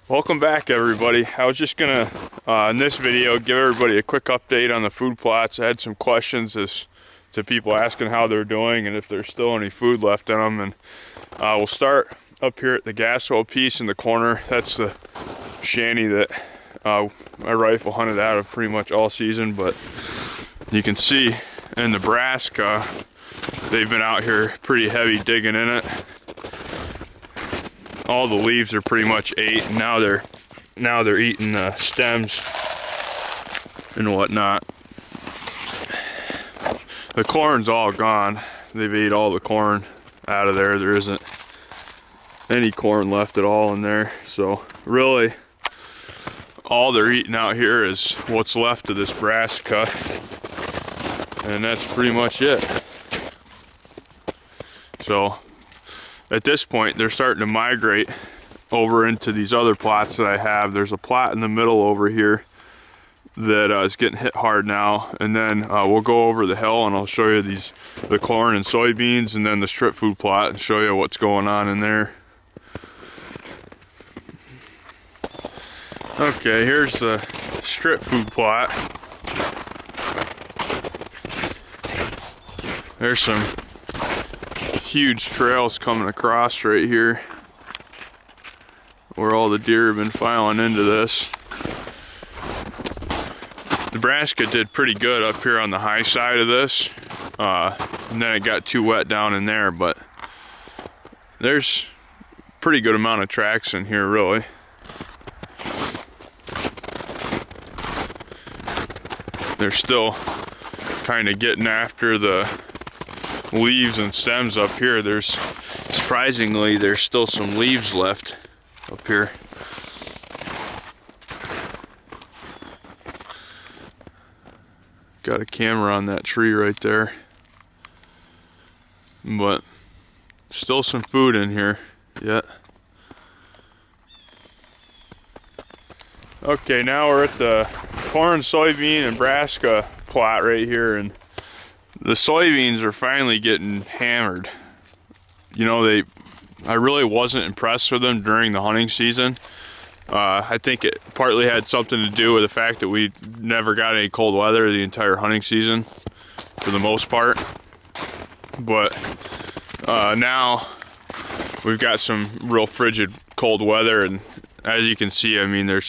Welcome back, everybody. I was just gonna in this video give everybody a quick update on the food plots. I had some questions as to people asking how they're doing and if there's still any food left in them. And we'll start up here at the gas well piece in the corner. That's the shanty that my rifle hunted out of pretty much all season. But you can see in Nebraska, they've been out here pretty heavy digging in it. All the leaves are pretty much ate, and now they're eating the stems and whatnot. The corn's all gone. They've ate all the corn out of there. There isn't any corn left at all in there. So really, all they're eating out here is what's left of this brassica, and that's pretty much it. So at this point, they're starting to migrate over into these other plots that I have. There's a plot in the middle over here that is getting hit hard now, and then we'll go over the hill and I'll show you the corn and soybeans, and then the strip food plot, and show you what's going on in there. Okay, here's the strip food plot. There's some huge trails coming across right here where all the deer have been filing into this. Nebraska did pretty good up here on the high side of this, and then it got too wet down in there, but there's a pretty good amount of tracks in here, really. They're still kind of getting after the leaves and stems up here. Surprisingly, there's still some leaves left up here. Got a camera on that tree right there, but still some food in here yet. Okay, now we're at the corn, soybean, and brassica plot right here, and the soybeans are finally getting hammered. You know, I really wasn't impressed with them during the hunting season. I think it partly had something to do with the fact that we never got any cold weather the entire hunting season, for the most part. But now we've got some real frigid cold weather, and as you can see, I mean, there's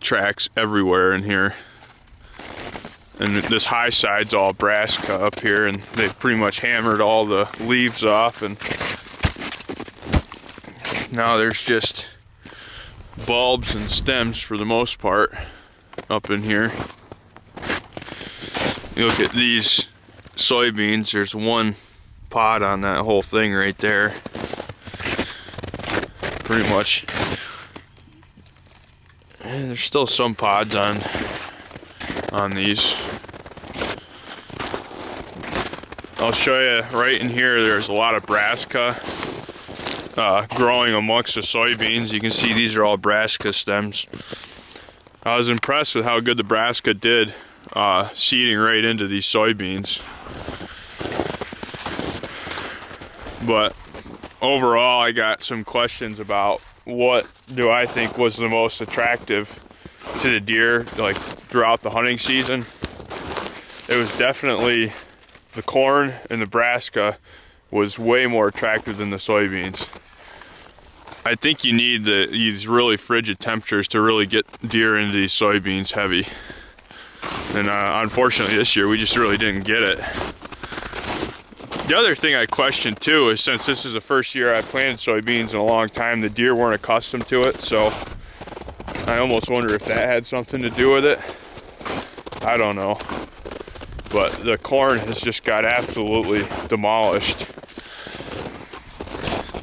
tracks everywhere in here. And this high side's all brassica up here, and they pretty much hammered all the leaves off, and now there's just bulbs and stems for the most part up in here. You look at these soybeans, there's one pod on that whole thing right there. Pretty much. And there's still some pods on these. I'll show you right in here, there's a lot of brassica growing amongst the soybeans. You can see these are all brassica stems. I was impressed with how good the brassica did seeding right into these soybeans. But overall, I got some questions about what do I think was the most attractive to the deer, like throughout the hunting season. It was definitely the corn, and the brassica was way more attractive than the soybeans. I think you need these really frigid temperatures to really get deer into these soybeans heavy. And unfortunately this year we just really didn't get it. The other thing I questioned too is, since this is the first year I planted soybeans in a long time, the deer weren't accustomed to it, so I almost wonder if that had something to do with it. I don't know. But the corn has just got absolutely demolished.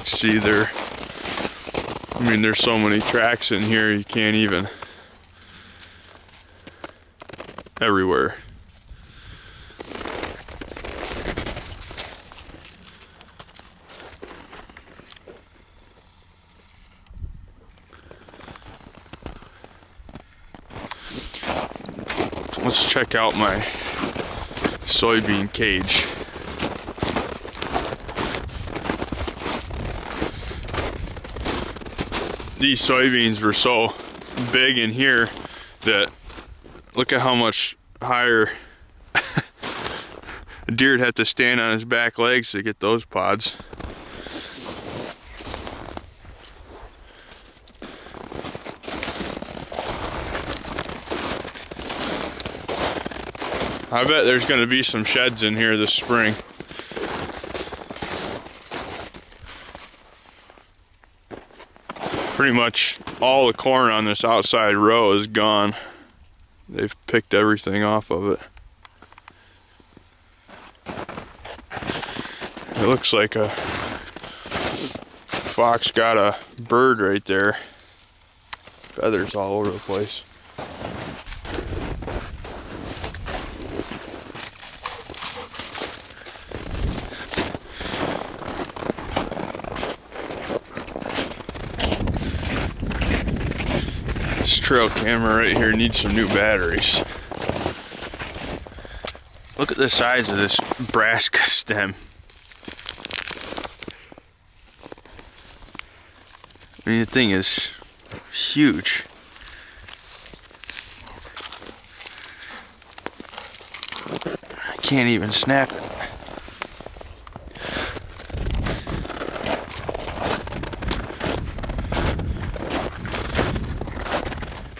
See there, I mean, there's so many tracks in here, you can't even, everywhere. Let's check out my soybean cage. these soybeans were so big in here that look at how much higher a deer would have to stand on his back legs to get those pods. I bet there's going to be some sheds in here this spring. Pretty much all the corn on this outside row is gone. They've picked everything off of it. It looks like a fox got a bird right there. Feathers all over the place. This trail camera right here needs some new batteries. Look at the size of this brassica stem. I mean, the thing is huge. I can't even snap it.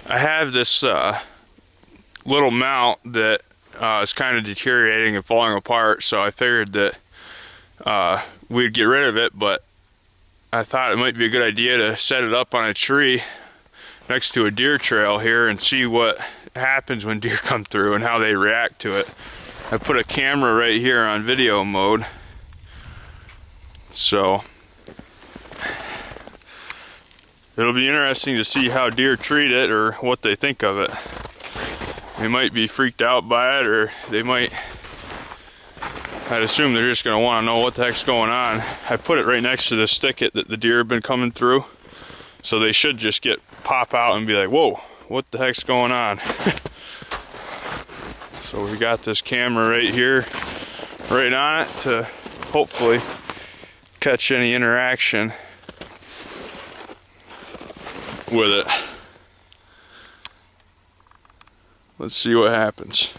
I have this little mount that is kind of deteriorating and falling apart, so I figured that we'd get rid of it, but I thought it might be a good idea to set it up on a tree next to a deer trail here and see what happens when deer come through and how they react to it. I put a camera right here on video mode, so it'll be interesting to see how deer treat it or what they think of it. They might be freaked out by it, or they might, I'd assume they're just going to want to know what the heck's going on. I put it right next to the thicket that the deer have been coming through, so they should just pop out and be like, whoa, what the heck's going on? So we got this camera right here, right on it, to hopefully catch any interaction with it. Let's see what happens.